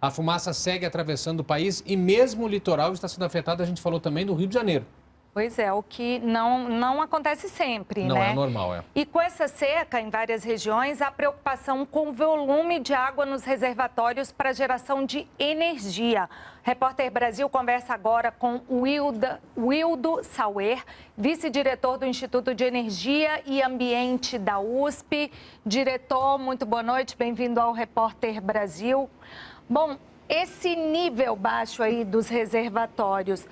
A fumaça segue atravessando o país e mesmo o litoral está sendo afetado. A gente falou também do Rio de Janeiro. Pois é, o que não acontece sempre, Não né? é normal, é. E com essa seca em várias regiões, há preocupação com o volume de água nos reservatórios para geração de energia. Repórter Brasil conversa agora com o Wildo Sauer, vice-diretor do Instituto de Energia e Ambiente da USP. Diretor, muito boa noite, bem-vindo ao Repórter Brasil. Bom, esse nível baixo aí dos reservatórios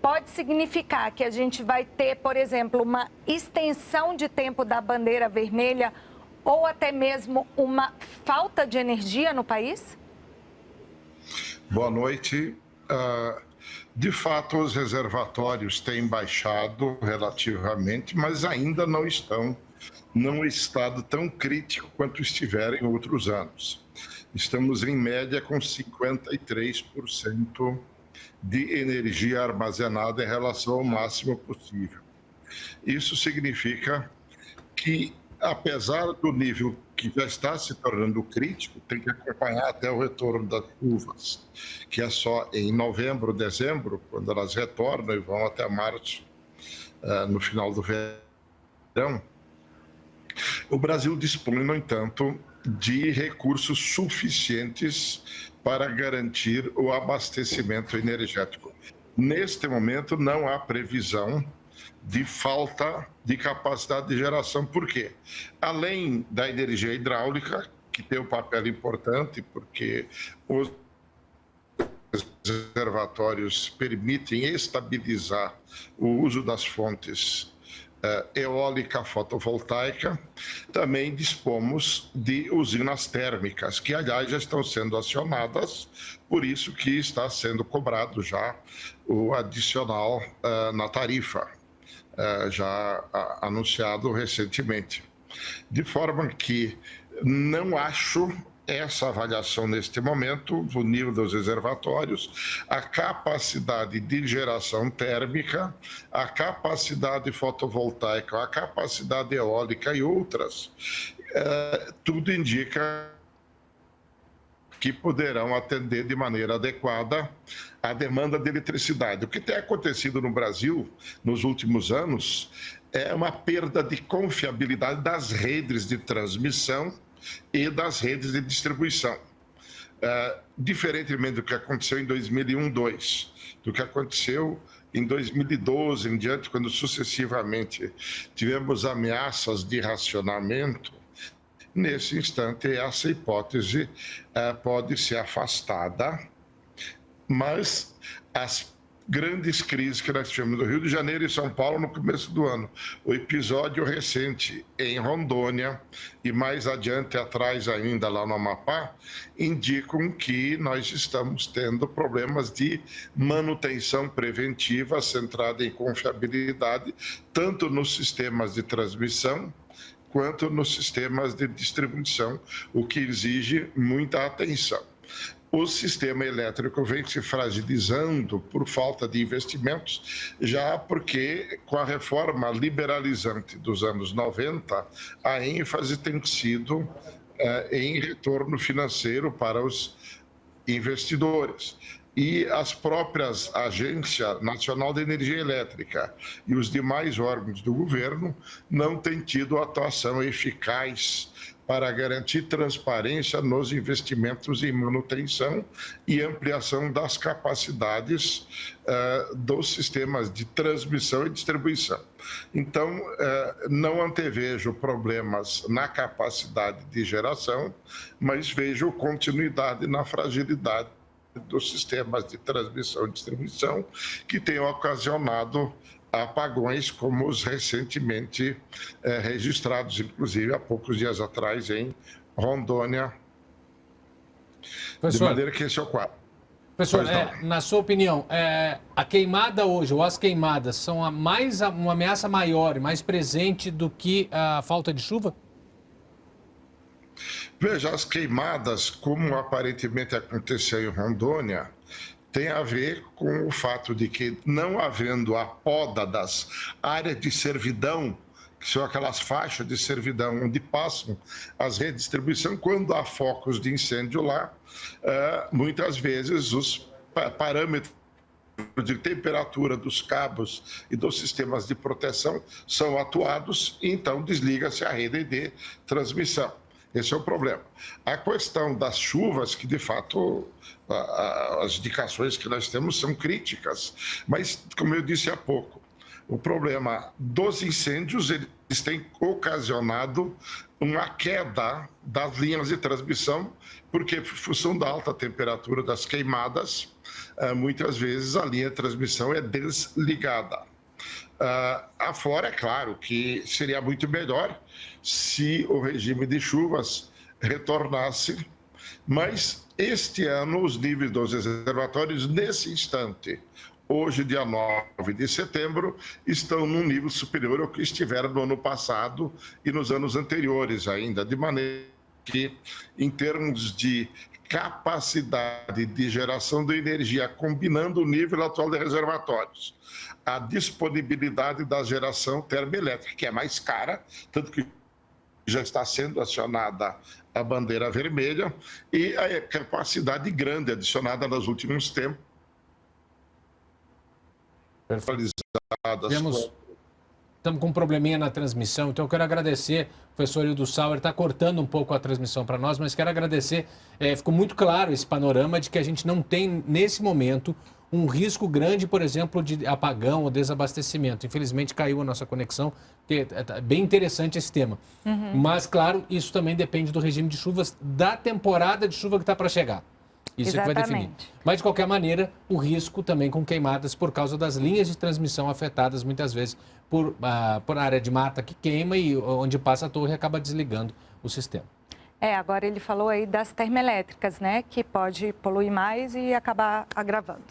pode significar que a gente vai ter, por exemplo, uma extensão de tempo da bandeira vermelha ou até mesmo uma falta de energia no país? Boa noite. De fato, os reservatórios têm baixado relativamente, mas ainda não estão num estado tão crítico quanto estiveram em outros anos. Estamos, em média, com 53% de energia armazenada em relação ao máximo possível. Isso significa que, apesar do nível que já está se tornando crítico, tem que acompanhar até o retorno das chuvas, que é só em novembro, dezembro, quando elas retornam e vão até março, no final do verão. O Brasil dispõe, no entanto, de recursos suficientes para garantir o abastecimento energético. Neste momento, não há previsão de falta de capacidade de geração. Por quê? Além da energia hidráulica, que tem um papel importante, porque os reservatórios permitem estabilizar o uso das fontes eólica, fotovoltaica, também dispomos de usinas térmicas, que, aliás, já estão sendo acionadas, por isso que está sendo cobrado já o adicional na tarifa, já anunciado recentemente. De forma que não acho essa avaliação neste momento, do nível dos reservatórios, a capacidade de geração térmica, a capacidade fotovoltaica, a capacidade eólica e outras, tudo indica que poderão atender de maneira adequada a demanda de eletricidade. O que tem acontecido no Brasil nos últimos anos é uma perda de confiabilidade das redes de transmissão e das redes de distribuição. Diferentemente do que aconteceu em 2001, 2002, do que aconteceu em 2012 em diante, quando sucessivamente tivemos ameaças de racionamento, nesse instante essa hipótese pode ser afastada, mas as grandes crises que nós tivemos no Rio de Janeiro e São Paulo no começo do ano, o episódio recente em Rondônia e mais adiante atrás ainda lá no Amapá, indicam que nós estamos tendo problemas de manutenção preventiva centrada em confiabilidade, tanto nos sistemas de transmissão quanto nos sistemas de distribuição, o que exige muita atenção. O sistema elétrico vem se fragilizando por falta de investimentos, já porque, com a reforma liberalizante dos anos 90, a ênfase tem sido em retorno financeiro para os investidores. E as próprias Agência Nacional de Energia Elétrica e os demais órgãos do governo não têm tido atuação eficaz para garantir transparência nos investimentos em manutenção e ampliação das capacidades dos sistemas de transmissão e distribuição. Então, não antevejo problemas na capacidade de geração, mas vejo continuidade na fragilidade dos sistemas de transmissão e distribuição que têm ocasionado apagões como os recentemente registrados, inclusive há poucos dias atrás em Rondônia. Professor, de maneira que esse é o quadro. Professor, na sua opinião, a queimada hoje, ou as queimadas, são uma ameaça maior e mais presente do que a falta de chuva? Veja, as queimadas, como aparentemente aconteceu em Rondônia, tem a ver com o fato de que, não havendo a poda das áreas de servidão que são aquelas faixas de servidão onde passam as redes de distribuição. Quando há focos de incêndio lá, muitas vezes os parâmetros de temperatura dos cabos e dos sistemas de proteção são atuados e então desliga-se a rede de transmissão. Esse é o problema. A questão das chuvas, que de fato as indicações que nós temos são críticas, mas como eu disse há pouco, o problema dos incêndios, eles têm ocasionado uma queda das linhas de transmissão, porque em função da alta temperatura das queimadas, muitas vezes a linha de transmissão é desligada. Afora, é claro que seria muito melhor se o regime de chuvas retornasse, mas este ano os níveis dos reservatórios, nesse instante, hoje, dia 9 de setembro, estão num nível superior ao que estiveram no ano passado e nos anos anteriores ainda, de maneira que, em termos de capacidade de geração de energia, combinando o nível atual de reservatórios, a disponibilidade da geração termoelétrica, que é mais cara, tanto que já está sendo acionada a bandeira vermelha, e a capacidade grande adicionada nos últimos tempos. Estamos com um probleminha na transmissão, então eu quero agradecer, o professor Hildo Sauer está cortando um pouco a transmissão para nós, mas quero agradecer, ficou muito claro esse panorama de que a gente não tem, nesse momento, um risco grande, por exemplo, de apagão ou desabastecimento. Infelizmente caiu a nossa conexão, é bem interessante esse tema. Mas, claro, isso também depende do regime de chuvas, da temporada de chuva que está para chegar. Isso é que vai definir. Mas, de qualquer maneira, o risco também com queimadas por causa das linhas de transmissão afetadas, muitas vezes, por área de mata que queima e onde passa a torre acaba desligando o sistema. Agora ele falou aí das termoelétricas, né, que pode poluir mais e acabar agravando.